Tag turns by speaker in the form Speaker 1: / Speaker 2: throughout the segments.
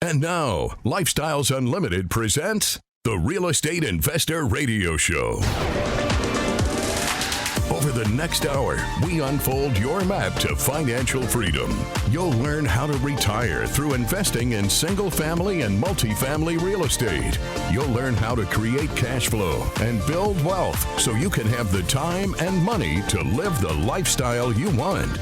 Speaker 1: And now, Lifestyles Unlimited presents the Real Estate Investor Radio Show. Over the next hour, we unfold your map to financial freedom. You'll learn how to retire through investing in single family and multifamily real estate. You'll learn how to create cash flow and build wealth so you can have the time and money to live the lifestyle you want.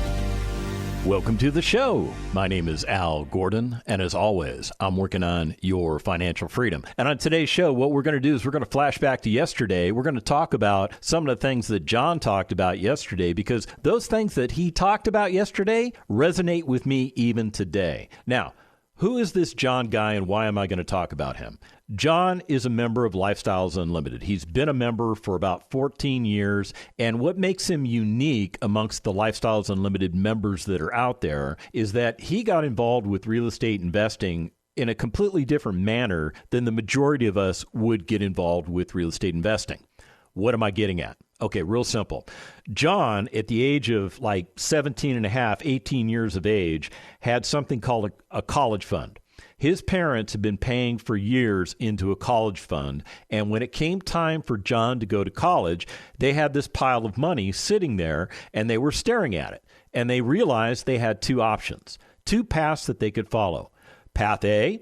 Speaker 2: Welcome to the show. My name is Al Gordon, and as always, I'm working on your financial freedom. And on today's show, what we're going to do is we're going to flash back to yesterday. We're going to talk about some of the things that John talked about yesterday, because those things that he talked about yesterday resonate with me even today. Now, who is this John guy, and why am I going to talk about him? John is a member of Lifestyles Unlimited. He's been a member for about 14 years, and what makes him unique amongst the Lifestyles Unlimited members that are out there is that he got involved with real estate investing in a completely different manner than the majority of us would get involved with real estate investing. What am I getting at? Okay, real simple. John, at the age of like 17 and a half, 18 years of age, had something called a college fund. His parents had been paying for years into a college fund, and when it came time for John to go to college, they had this pile of money sitting there, and they were staring at it. And they realized they had two options, two paths that they could follow. Path A,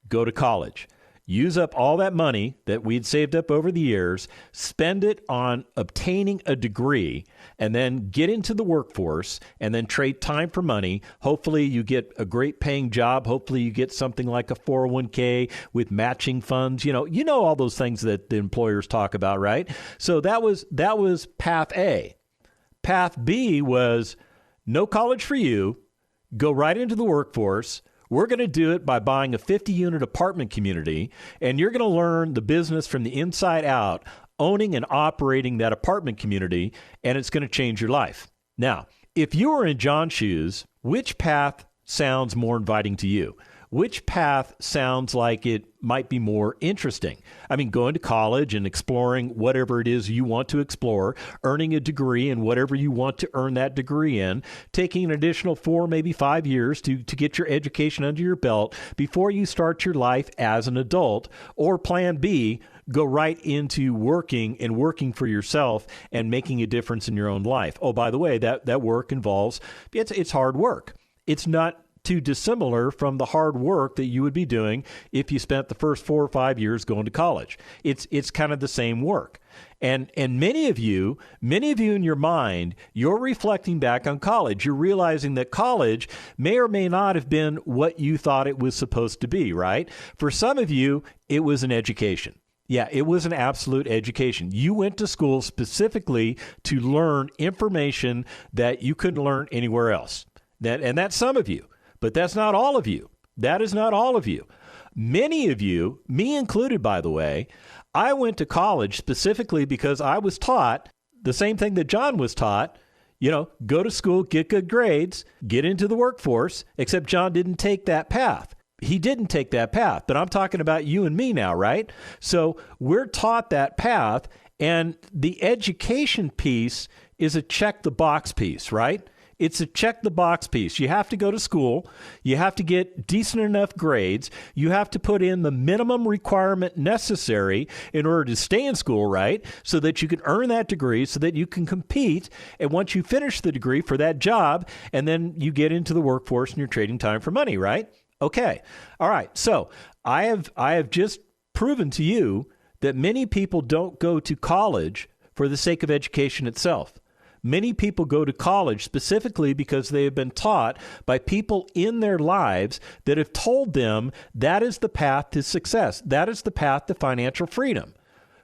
Speaker 2: go to college. Use up all that money that we'd saved up over the years, spend it on obtaining a degree, and then get into the workforce and then trade time for money. Hopefully you get a great paying job. Hopefully you get something like a 401k with matching funds. You know all those things that the employers talk about, right? So that was path A. Path B was no college for you. Go right into the workforce. We're going to do it by buying a 50-unit apartment community, and you're going to learn the business from the inside out, owning and operating that apartment community, and it's going to change your life. Now, if you were in John's shoes, which path sounds more inviting to you? Which path sounds like it might be more interesting? I mean, going to college and exploring whatever it is you want to explore, earning a degree in whatever you want to earn that degree in, taking an additional 4, maybe 5 years to get your education under your belt before you start your life as an adult, or plan B, go right into working for yourself and making a difference in your own life. Oh, by the way, that work involves, it's hard work. It's not too dissimilar from the hard work that you would be doing if you spent the first 4 or 5 years going to college. It's kind of the same work. And many of you in your mind, you're reflecting back on college. You're realizing that college may or may not have been what you thought it was supposed to be, right? For some of you, it was an education. Yeah, it was an absolute education. You went to school specifically to learn information that you couldn't learn anywhere else. And that's some of you. But that's not all of you. That is not all of you. Many of you, me included, by the way, I went to college specifically because I was taught the same thing that John was taught, go to school, get good grades, get into the workforce, except John didn't take that path. He didn't take that path, but I'm talking about you and me now, right? So we're taught that path, and the education piece is a check the box piece, right? It's a check-the-box piece. You have to go to school. You have to get decent enough grades. You have to put in the minimum requirement necessary in order to stay in school, right? So that you can earn that degree, so that you can compete. And once you finish the degree for that job, and then you get into the workforce and you're trading time for money, right? Okay. All right. So I have just proven to you that many people don't go to college for the sake of education itself. Many people go to college specifically because they have been taught by people in their lives that have told them that is the path to success. That is the path to financial freedom.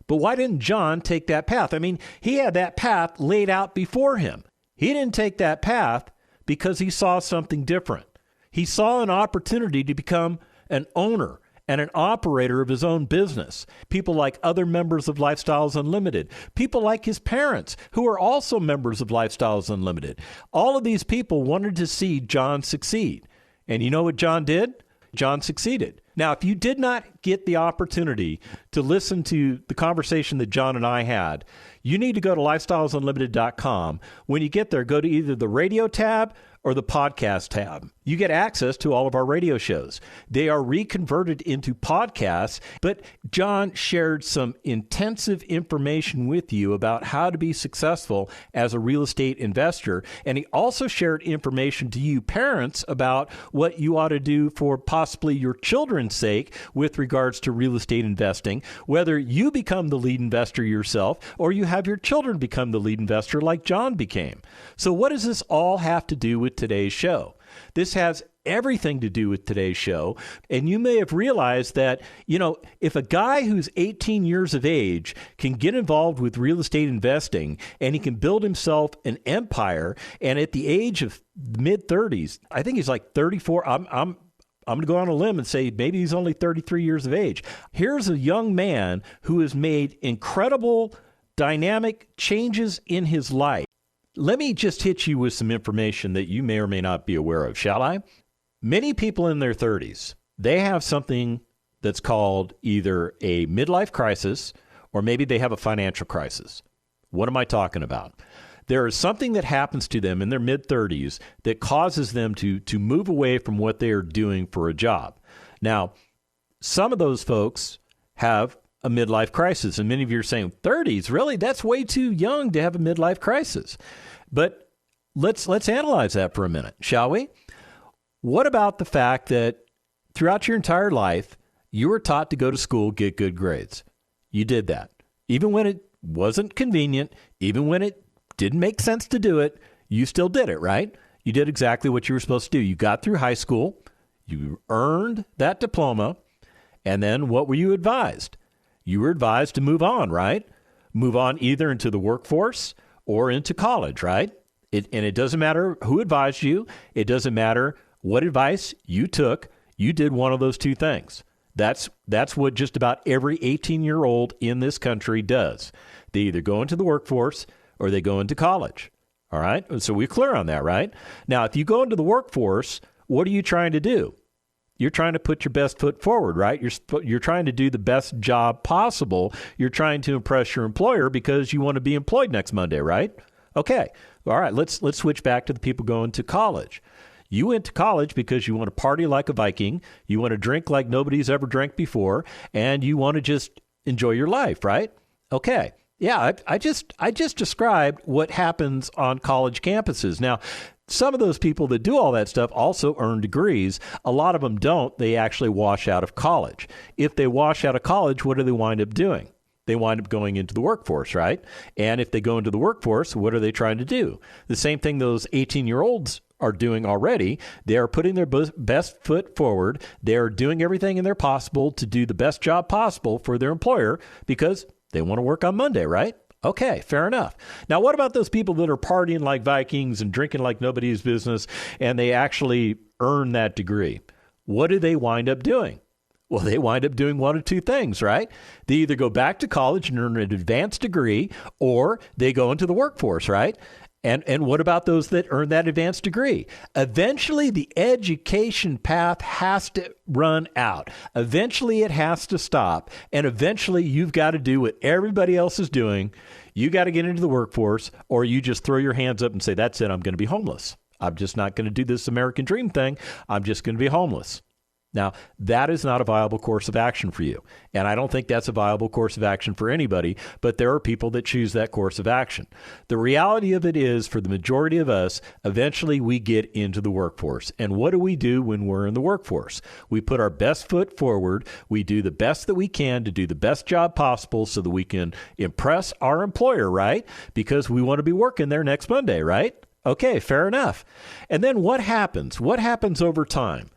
Speaker 2: But why didn't John take that path? I mean, he had that path laid out before him. He didn't take that path because he saw something different. He saw an opportunity to become an owner and an operator of his own business. People like other members of Lifestyles Unlimited. People like his parents, who are also members of Lifestyles Unlimited. All of these people wanted to see John succeed. And you know what John did? John succeeded. Now, if you did not get the opportunity to listen to the conversation that John and I had, you need to go to lifestylesunlimited.com. When you get there, go to either the radio tab or the podcast tab. You get access to all of our radio shows. They are reconverted into podcasts, but John shared some intensive information with you about how to be successful as a real estate investor. And he also shared information to you parents about what you ought to do for possibly your children's sake with regards to real estate investing, whether you become the lead investor yourself or you have your children become the lead investor like John became. So what does this all have to do with today's show? This has everything to do with today's show. And you may have realized that, if a guy who's 18 years of age can get involved with real estate investing and he can build himself an empire, and at the age of mid-30s, I think he's like 34, I'm going to go on a limb and say maybe he's only 33 years of age. Here's a young man who has made incredible dynamic changes in his life. Let me just hit you with some information that you may or may not be aware of, shall I? Many people in their 30s, they have something that's called either a midlife crisis or maybe they have a financial crisis. What am I talking about? There is something that happens to them in their mid-30s that causes them to move away from what they are doing for a job. Now, some of those folks have a midlife crisis, and many of you are saying, 30s, really? That's way too young to have a midlife crisis. But let's analyze that for a minute, shall we? What about the fact that throughout your entire life, you were taught to go to school, get good grades? You did that. Even when it wasn't convenient, even when it didn't make sense to do it, you still did it, right? You did exactly what you were supposed to do. You got through high school, you earned that diploma, and then what were you advised? You were advised to move on, right? Move on either into the workforce or into college, right? And it doesn't matter who advised you. It doesn't matter what advice you took. You did one of those two things. That's what just about every 18-year-old in this country does. They either go into the workforce or they go into college, all right? So we're clear on that, right? Now, if you go into the workforce, what are you trying to do? You're trying to put your best foot forward, right? You're trying to do the best job possible. You're trying to impress your employer because you want to be employed next Monday, right? Okay. All right. Let's switch back to the people going to college. You went to college because you want to party like a Viking, you want to drink like nobody's ever drank before, and you want to just enjoy your life, right? Okay. Yeah, I just described what happens on college campuses. Now, some of those people that do all that stuff also earn degrees. A lot of them don't. They actually wash out of college. If they wash out of college, what do they wind up doing? They wind up going into the workforce, right? And if they go into the workforce, what are they trying to do? The same thing those 18-year-olds are doing already. They are putting their best foot forward. They are doing everything in their possible to do the best job possible for their employer because they want to work on Monday, right? Okay, fair enough. Now, what about those people that are partying like Vikings and drinking like nobody's business, and they actually earn that degree? What do they wind up doing? Well, they wind up doing one of two things, right? They either go back to college and earn an advanced degree, or they go into the workforce, right? And what about those that earn that advanced degree? Eventually, the education path has to run out. Eventually, it has to stop. And eventually, you've got to do what everybody else is doing. You got to get into the workforce, or you just throw your hands up and say, that's it, I'm going to be homeless. I'm just not going to do this American dream thing. I'm just going to be homeless. Now, that is not a viable course of action for you. And I don't think that's a viable course of action for anybody, but there are people that choose that course of action. The reality of it is, for the majority of us, eventually we get into the workforce. And what do we do when we're in the workforce? We put our best foot forward. We do the best that we can to do the best job possible so that we can impress our employer, right? Because we want to be working there next Monday, right? Okay, fair enough. And then what happens? What happens over time?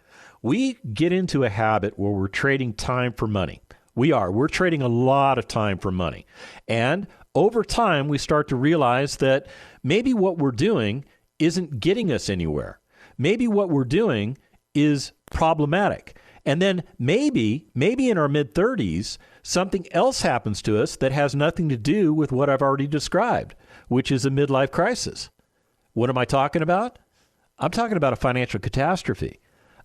Speaker 2: We get into a habit where we're trading time for money. We're trading a lot of time for money. And over time, we start to realize that maybe what we're doing isn't getting us anywhere. Maybe what we're doing is problematic. And then maybe in our mid-30s, something else happens to us that has nothing to do with what I've already described, which is a midlife crisis. What am I talking about? I'm talking about a financial catastrophe.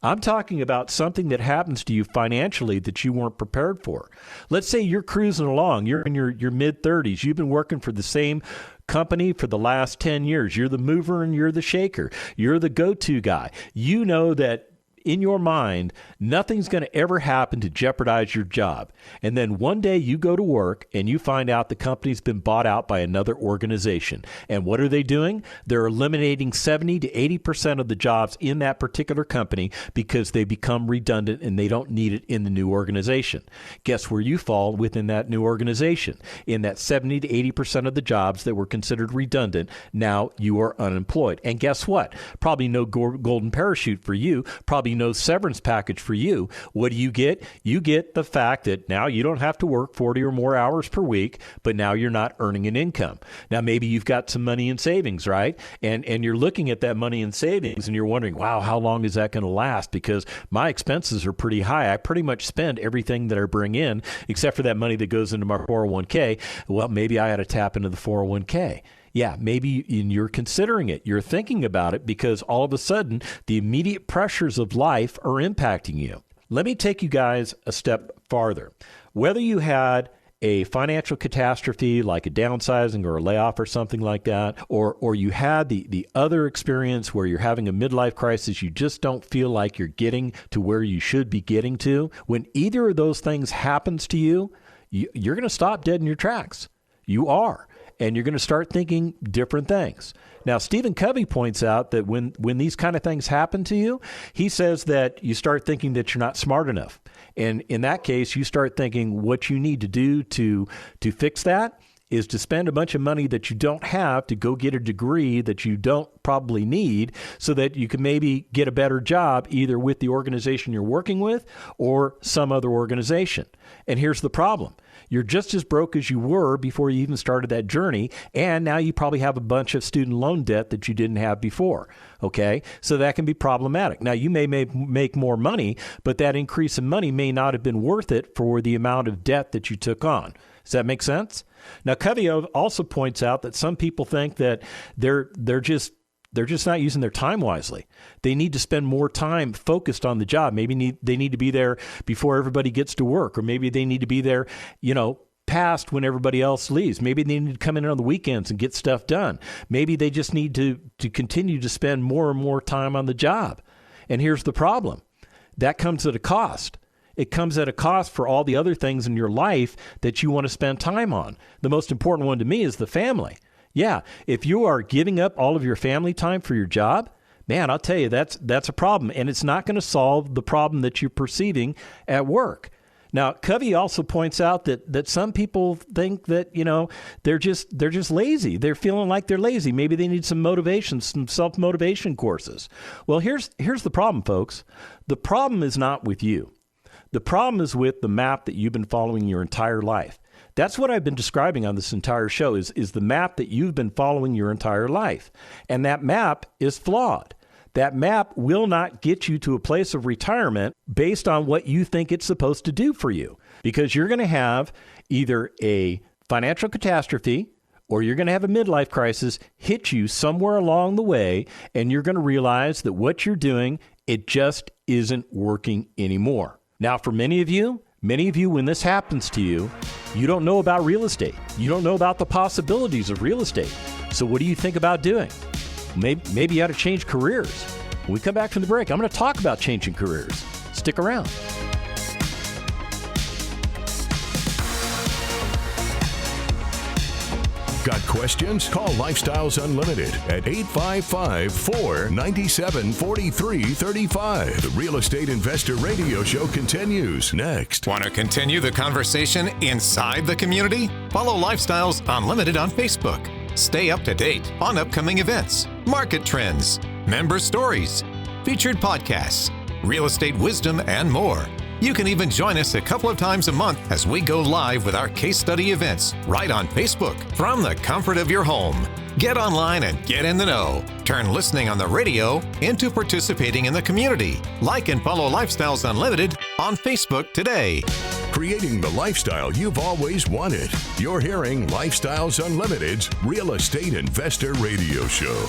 Speaker 2: I'm talking about something that happens to you financially that you weren't prepared for. Let's say you're cruising along. You're in your mid-30s. You've been working for the same company for the last 10 years. You're the mover and you're the shaker. You're the go-to guy. You know that in your mind, nothing's going to ever happen to jeopardize your job. And then one day you go to work and you find out the company's been bought out by another organization. And what are they doing? They're eliminating 70 to 80% of the jobs in that particular company because they become redundant and they don't need it in the new organization. Guess where you fall within that new organization? In that 70 to 80% of the jobs that were considered redundant, now you are unemployed. And guess what? Probably no golden parachute for you. Probably no severance package for you. What do you get? You get the fact that now you don't have to work 40 or more hours per week, but now you're not earning an income. Now, maybe you've got some money in savings, right? And you're looking at that money in savings and you're wondering, wow, how long is that going to last? Because my expenses are pretty high. I pretty much spend everything that I bring in, except for that money that goes into my 401k. Well, maybe I ought to tap into the 401k. Yeah, maybe you're considering it. You're thinking about it because all of a sudden the immediate pressures of life are impacting you. Let me take you guys a step farther. Whether you had a financial catastrophe like a downsizing or a layoff or something like that, or you had the other experience where you're having a midlife crisis, you just don't feel like you're getting to where you should be getting to. When either of those things happens to you, you're going to stop dead in your tracks. You are. And you're going to start thinking different things. Now, Stephen Covey points out that when these kind of things happen to you, he says that you start thinking that you're not smart enough. And in that case, you start thinking what you need to do to fix that is to spend a bunch of money that you don't have to go get a degree that you don't probably need so that you can maybe get a better job either with the organization you're working with or some other organization. And here's the problem. You're just as broke as you were before you even started that journey, and now you probably have a bunch of student loan debt that you didn't have before, okay? So that can be problematic. Now, you may make more money, but that increase in money may not have been worth it for the amount of debt that you took on. Does that make sense? Now, Covey also points out that some people think that they're just not using their time wisely. They need to spend more time focused on the job. Maybe they need to be there before everybody gets to work, or maybe they need to be there, past when everybody else leaves. Maybe they need to come in on the weekends and get stuff done. Maybe they just need to continue to spend more and more time on the job. And here's the problem. That comes at a cost. It comes at a cost for all the other things in your life that you want to spend time on. The most important one to me is the family. Yeah, if you are giving up all of your family time for your job, man, I'll tell you, that's a problem. And it's not going to solve the problem that you're perceiving at work. Now, Covey also points out that some people think that, they're just lazy. They're feeling like they're lazy. Maybe they need some motivation, some self-motivation courses. Well, here's the problem, folks. The problem is not with you. The problem is with the map that you've been following your entire life. That's what I've been describing on this entire show is the map that you've been following your entire life. And that map is flawed. That map will not get you to a place of retirement based on what you think it's supposed to do for you. Because you're going to have either a financial catastrophe or you're going to have a midlife crisis hit you somewhere along the way, and you're going to realize that what you're doing, it just isn't working anymore. Now, for many of you, when this happens to you, you don't know about real estate. You don't know about the possibilities of real estate. So what do you think about doing? Maybe you ought to change careers. When we come back from the break, I'm going to talk about changing careers. Stick around.
Speaker 1: Got questions? Call Lifestyles Unlimited at 855-497-4335. The Real Estate Investor Radio Show continues next.
Speaker 3: Want to continue the conversation inside the community? Follow Lifestyles Unlimited on Facebook. Stay up to date on upcoming events, market trends, member stories, featured podcasts, real estate wisdom, and more. You can even join us a couple of times a month as we go live with our case study events right on Facebook from the comfort of your home. Get online and get in the know. Turn listening on the radio into participating in the community. Like and follow Lifestyles Unlimited on Facebook today.
Speaker 1: Creating the lifestyle you've always wanted. You're hearing Lifestyles Unlimited's Real Estate Investor Radio Show.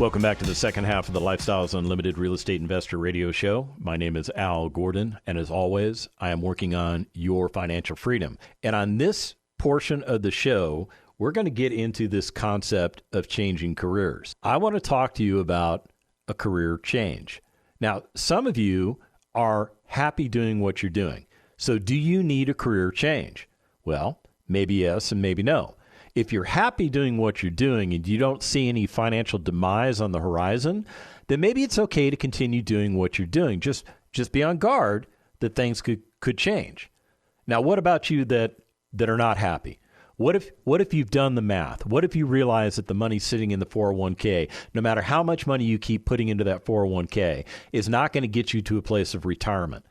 Speaker 2: Welcome back to the second half of the Lifestyles Unlimited Real Estate Investor Radio Show. My name is Al Gordon, and as always, I am working on your financial freedom. And on this portion of the show, we're going to get into this concept of changing careers. I want to talk to you about a career change. Now, some of you are happy doing what you're doing. So do you need a career change? Well, maybe yes and maybe no. If you're happy doing what you're doing and you don't see any financial demise on the horizon, then maybe it's okay to continue doing what you're doing. Just be on guard that things could change. Now, what about you that are not happy? What if you've done the math? What if you realize that the money sitting in the 401k, no matter how much money you keep putting into that 401k, is not going to get you to a place of retirement?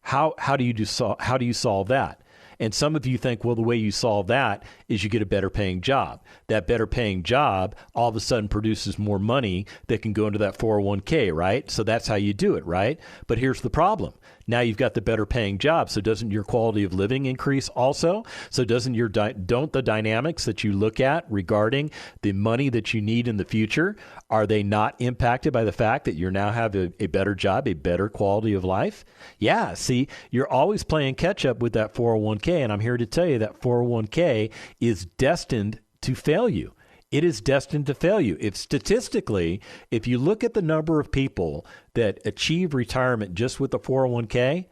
Speaker 2: How do you solve that? And some of you think, well, the way you solve that is you get a better paying job. That better paying job all of a sudden produces more money that can go into that 401k, right? So that's how you do it, right? But here's the problem. Now you've got the better paying job. So doesn't your quality of living increase also? So don't the dynamics that you look at regarding the money that you need in the future, are they not impacted by the fact that you now have a better job, a better quality of life? Yeah, see, you're always playing catch up with that 401k. And I'm here to tell you that 401k is destined to fail you. It is destined to fail you. If statistically, if you look at the number of people that achieve retirement just with the 401k,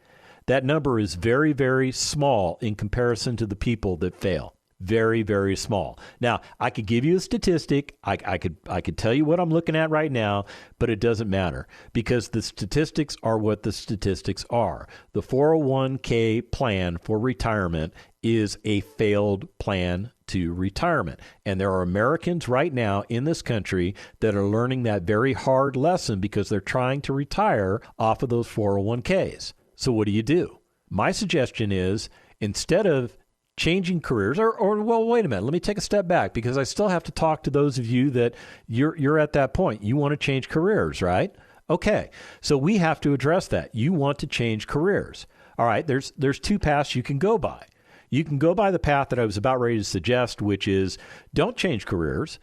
Speaker 2: that number is very, very small in comparison to the people that fail. Very, very small. Now, I could give you a statistic. I could tell you what I'm looking at right now, but it doesn't matter because the statistics are what the statistics are. The 401k plan for retirement is a failed plan to retirement. And there are Americans right now in this country that are learning that very hard lesson because they're trying to retire off of those 401ks. So what do? My suggestion is instead of changing careers, or well, wait a minute, let me take a step back because I still have to talk to those of you that you're at that point. You want to change careers, right? Okay, so we have to address that. You want to change careers. All right, there's two paths you can go by. You can go by the path that I was about ready to suggest, which is don't change careers.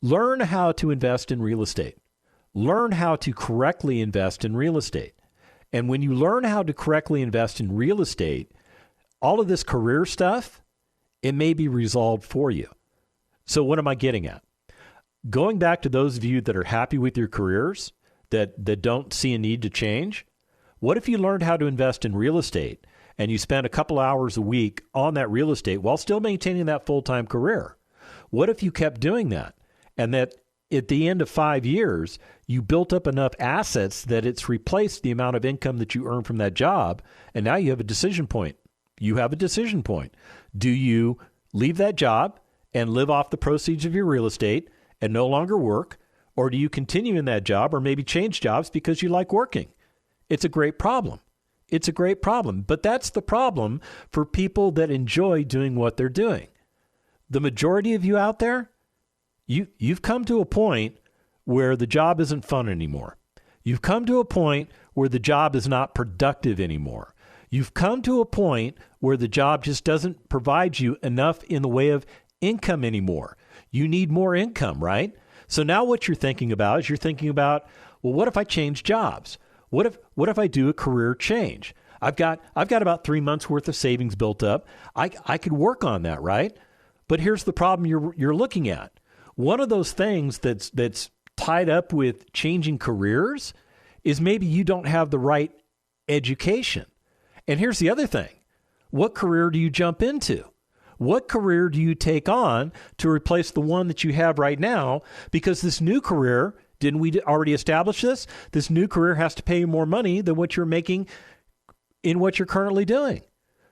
Speaker 2: Learn how to invest in real estate. Learn how to correctly invest in real estate. And when you learn how to correctly invest in real estate, all of this career stuff, it may be resolved for you. So what am I getting at? Going back to those of you that are happy with your careers, that don't see a need to change, what if you learned how to invest in real estate and you spent a couple hours a week on that real estate while still maintaining that full-time career? What if you kept doing that and that at the end of 5 years, you built up enough assets that it's replaced the amount of income that you earn from that job, and now you have a decision point. You have a decision point. Do you leave that job and live off the proceeds of your real estate and no longer work, or do you continue in that job or maybe change jobs because you like working? It's a great problem. It's a great problem, but that's the problem for people that enjoy doing what they're doing. The majority of you out there, you've come to a point where the job isn't fun anymore. You've come to a point where the job is not productive anymore. You've come to a point where the job just doesn't provide you enough in the way of income anymore. You need more income, right? So now what you're thinking about is well, what if I change jobs? What if I do a career change? I've got about 3 months worth of savings built up. I could work on that, right? But here's the problem you're looking at. One of those things that's tied up with changing careers is maybe you don't have the right education. And here's the other thing. What career do you jump into? What career do you take on to replace the one that you have right now? Because this new career, didn't we already establish this? This new career has to pay you more money than what you're making in what you're currently doing.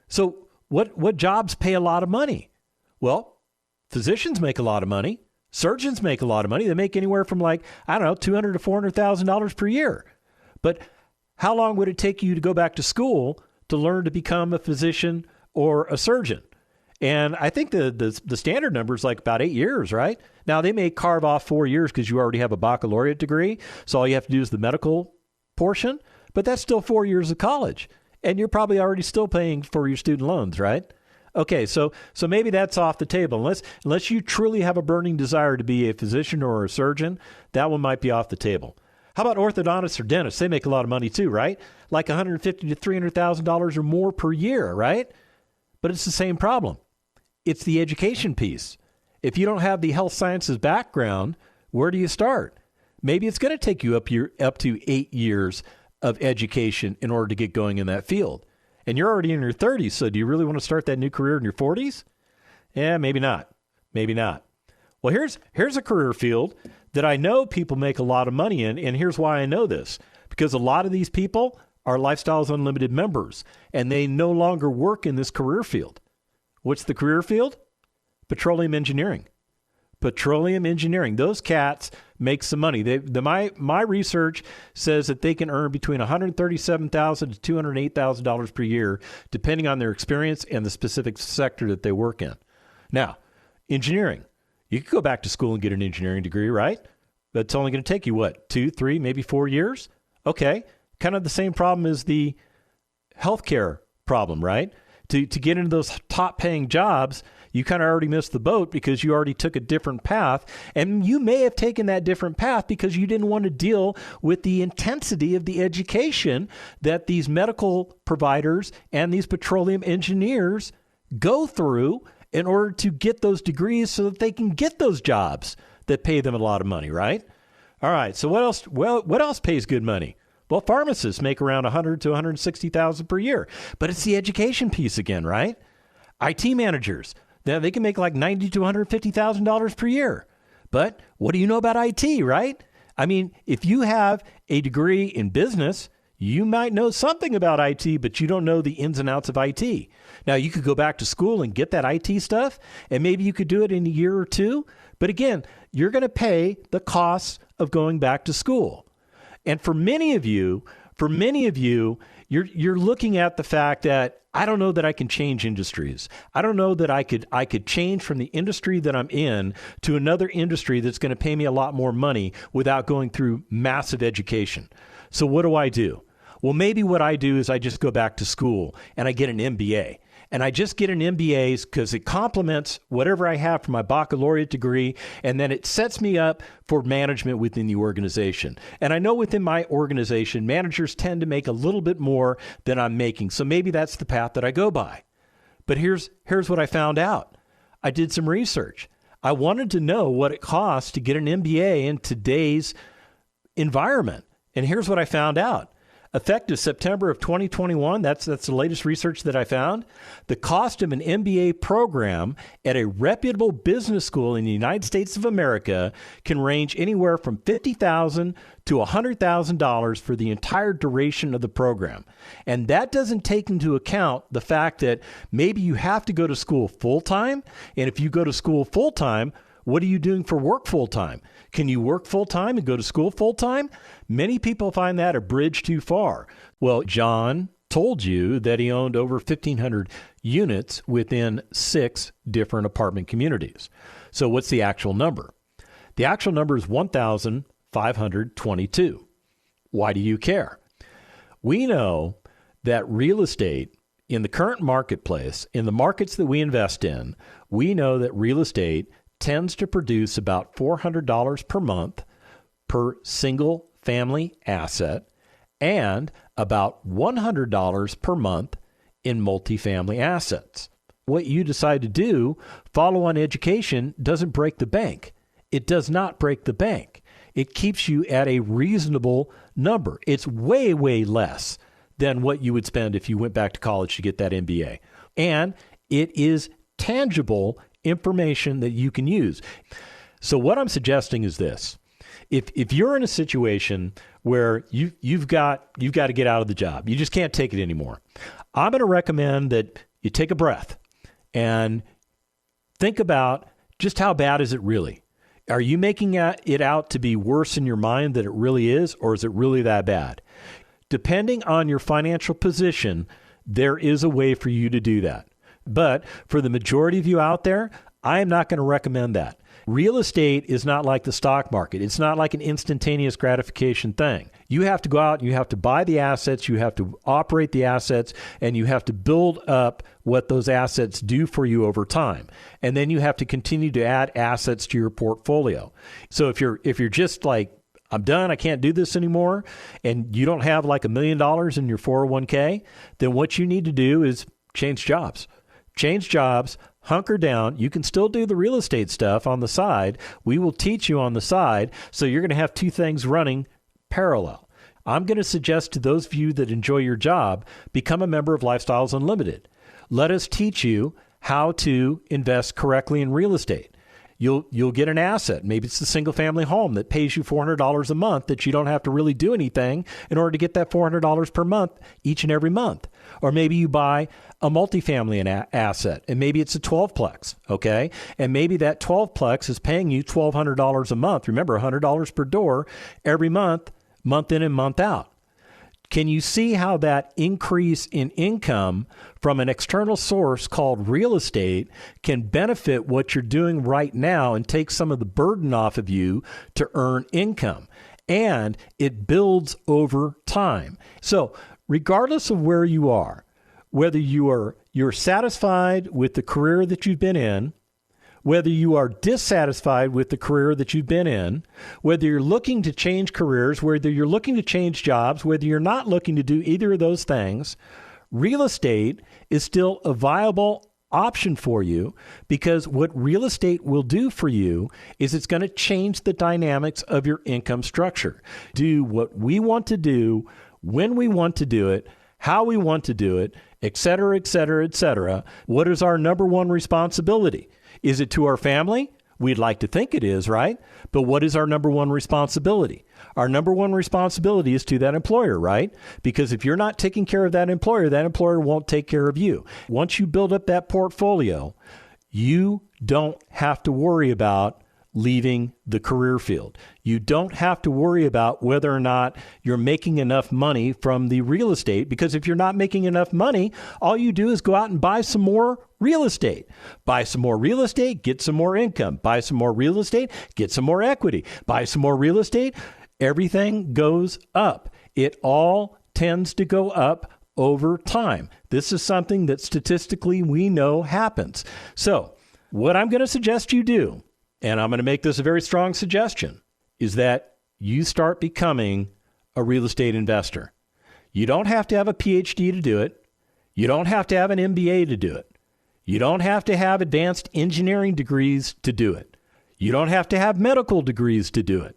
Speaker 2: So what jobs pay a lot of money? Well, physicians make a lot of money. Surgeons make a lot of money. They make anywhere from $200,000 to $400,000 per year. But how long would it take you to go back to school to learn to become a physician or a surgeon? And I think the standard number is about 8 years, right? Now, they may carve off 4 years because you already have a baccalaureate degree. So all you have to do is the medical portion. But that's still 4 years of college. And you're probably already still paying for your student loans, right? Okay, so maybe that's off the table. Unless you truly have a burning desire to be a physician or a surgeon, that one might be off the table. How about orthodontists or dentists? They make a lot of money too, right? Like $150,000 to $300,000 or more per year, right? But it's the same problem. It's the education piece. If you don't have the health sciences background, where do you start? Maybe it's going to take you up to 8 years of education in order to get going in that field. And you're already in your 30s, so do you really want to start that new career in your 40s? Yeah, maybe not. Maybe not. Well, here's a career field that I know people make a lot of money in, and here's why I know this. Because a lot of these people are Lifestyles Unlimited members, and they no longer work in this career field. What's the career field? Petroleum engineering. Petroleum engineering. Those cats make some money. My research says that they can earn between $137,000 to $208,000 per year, depending on their experience and the specific sector that they work in. Now, engineering. You could go back to school and get an engineering degree, right? But it's only going to take you, 2, 3, maybe 4 years? Okay. Kind of the same problem as the healthcare problem, right? To get into those top-paying jobs, you kind of already missed the boat because you already took a different path. And you may have taken that different path because you didn't want to deal with the intensity of the education that these medical providers and these petroleum engineers go through in order to get those degrees so that they can get those jobs that pay them a lot of money, right? All right, so what else? Well, what else pays good money? Well, pharmacists make around $100,000 to $160,000 per year, but it's the education piece again, right? IT managers, they can make like $90,000 to $150,000 per year. But what do you know about IT, right? I mean, if you have a degree in business, you might know something about IT, but you don't know the ins and outs of IT. Now, you could go back to school and get that IT stuff, and maybe you could do it in a year or two. But again, you're going to pay the costs of going back to school. And for many of you, you're looking at the fact that I don't know that I can change industries. I don't know that I could change from the industry that I'm in to another industry that's going to pay me a lot more money without going through massive education. So what do? Well, maybe what I do is I just go back to school and I get an MBA. And I just get an MBA because it complements whatever I have for my baccalaureate degree, and then it sets me up for management within the organization. And I know within my organization, managers tend to make a little bit more than I'm making. So maybe that's the path that I go by. But here's what I found out. I did some research. I wanted to know what it costs to get an MBA in today's environment. And here's what I found out. Effective September of 2021, that's the latest research that I found, the cost of an MBA program at a reputable business school in the United States of America can range anywhere from $50,000 to $100,000 for the entire duration of the program. And that doesn't take into account the fact that maybe you have to go to school full-time, and if you go to school full-time, what are you doing for work full-time? Can you work full-time and go to school full-time? Many people find that a bridge too far. Well, John told you that he owned over 1,500 units within 6 different apartment communities. So what's the actual number? The actual number is 1,522. Why do you care? We know that real estate in the current marketplace, in the markets that we invest in, we know that real estate tends to produce about $400 per month per single family asset and about $100 per month in multifamily assets. What you decide to do, follow-on education, doesn't break the bank. It does not break the bank. It keeps you at a reasonable number. It's way, way less than what you would spend if you went back to college to get that MBA. And it is tangible information that you can use. So what I'm suggesting is this. If you're in a situation where you've got to get out of the job, you just can't take it anymore, I'm going to recommend that you take a breath and think about just how bad is it really? Are you making it out to be worse in your mind than it really is, or is it really that bad? Depending on your financial position, there is a way for you to do that. But for the majority of you out there, I am not going to recommend that. Real estate is not like the stock market. It's not like an instantaneous gratification thing. You have to go out, you have to buy the assets, you have to operate the assets, and you have to build up what those assets do for you over time. And then you have to continue to add assets to your portfolio. So if you're just like, I'm done, I can't do this anymore, and you don't have like $1 million in your 401k, then what you need to do is change jobs. Change jobs, hunker down. You can still do the real estate stuff on the side. We will teach you on the side. So you're going to have two things running parallel. I'm going to suggest to those of you that enjoy your job, become a member of Lifestyles Unlimited. Let us teach you how to invest correctly in real estate. You'll get an asset. Maybe it's the single family home that pays you $400 a month that you don't have to really do anything in order to get that $400 per month each and every month. Or maybe you buy a multifamily asset, and maybe it's a 12-plex, okay? And maybe that 12-plex is paying you $1,200 a month. Remember, $100 per door every month, month in and month out. Can you see how that increase in income from an external source called real estate can benefit what you're doing right now and take some of the burden off of you to earn income? And it builds over time. So regardless of where you are, whether you're satisfied with the career that you've been in, whether you are dissatisfied with the career that you've been in, whether you're looking to change careers, whether you're looking to change jobs, whether you're not looking to do either of those things, real estate is still a viable option for you, because what real estate will do for you is it's going to change the dynamics of your income structure. Do what we want to do, when we want to do it, how we want to do it, et cetera, et cetera, et cetera. What is our number one responsibility? Is it to our family? We'd like to think it is, right? But what is our number one responsibility? Our number one responsibility is to that employer, right? Because if you're not taking care of that employer won't take care of you. Once you build up that portfolio, you don't have to worry about leaving the career field. You don't have to worry about whether or not you're making enough money from the real estate, because if you're not making enough money, all you do is go out and buy some more real estate. Buy some more real estate, get some more income. Buy some more real estate, get some more equity. Buy some more real estate, everything goes up. It all tends to go up over time. This is something that statistically we know happens. So what I'm going to suggest you do, and I'm going to make this a very strong suggestion, is that you start becoming a real estate investor. You don't have to have a PhD to do it. You don't have to have an MBA to do it. You don't have to have advanced engineering degrees to do it. You don't have to have medical degrees to do it.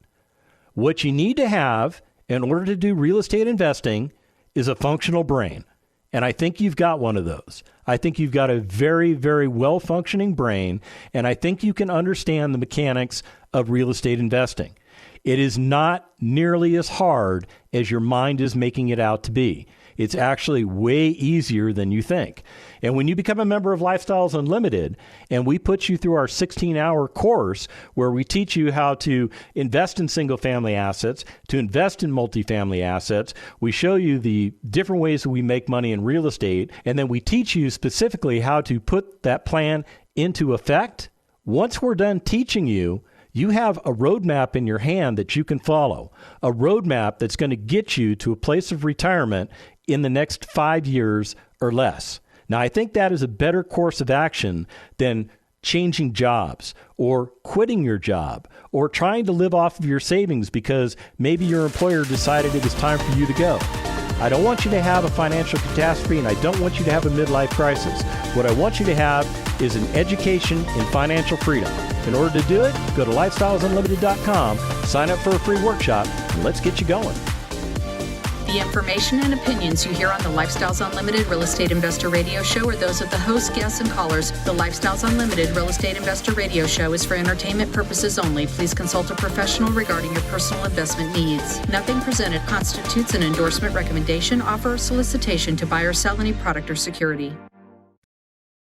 Speaker 2: What you need to have in order to do real estate investing is a functional brain. And I think you've got one of those. I think you've got a very, very well-functioning brain, and I think you can understand the mechanics of real estate investing. It is not nearly as hard as your mind is making it out to be. It's actually way easier than you think. And when you become a member of Lifestyles Unlimited, and we put you through our 16-hour course where we teach you how to invest in single-family assets, to invest in multifamily assets, we show you the different ways that we make money in real estate, and then we teach you specifically how to put that plan into effect. Once we're done teaching you, you have a roadmap in your hand that you can follow, a roadmap that's going to get you to a place of retirement in the next 5 years or less. Now, I think that is a better course of action than changing jobs or quitting your job or trying to live off of your savings because maybe your employer decided it was time for you to go. I don't want you to have a financial catastrophe, and I don't want you to have a midlife crisis. What I want you to have is an education in financial freedom. In order to do it, go to lifestylesunlimited.com, sign up for a free workshop, and let's get you going.
Speaker 4: The information and opinions you hear on the Lifestyles Unlimited Real Estate Investor Radio Show are those of the hosts, guests, and callers. The Lifestyles Unlimited Real Estate Investor Radio Show is for entertainment purposes only. Please consult a professional regarding your personal investment needs. Nothing presented constitutes an endorsement, recommendation, offer, or solicitation to buy or sell any product or security.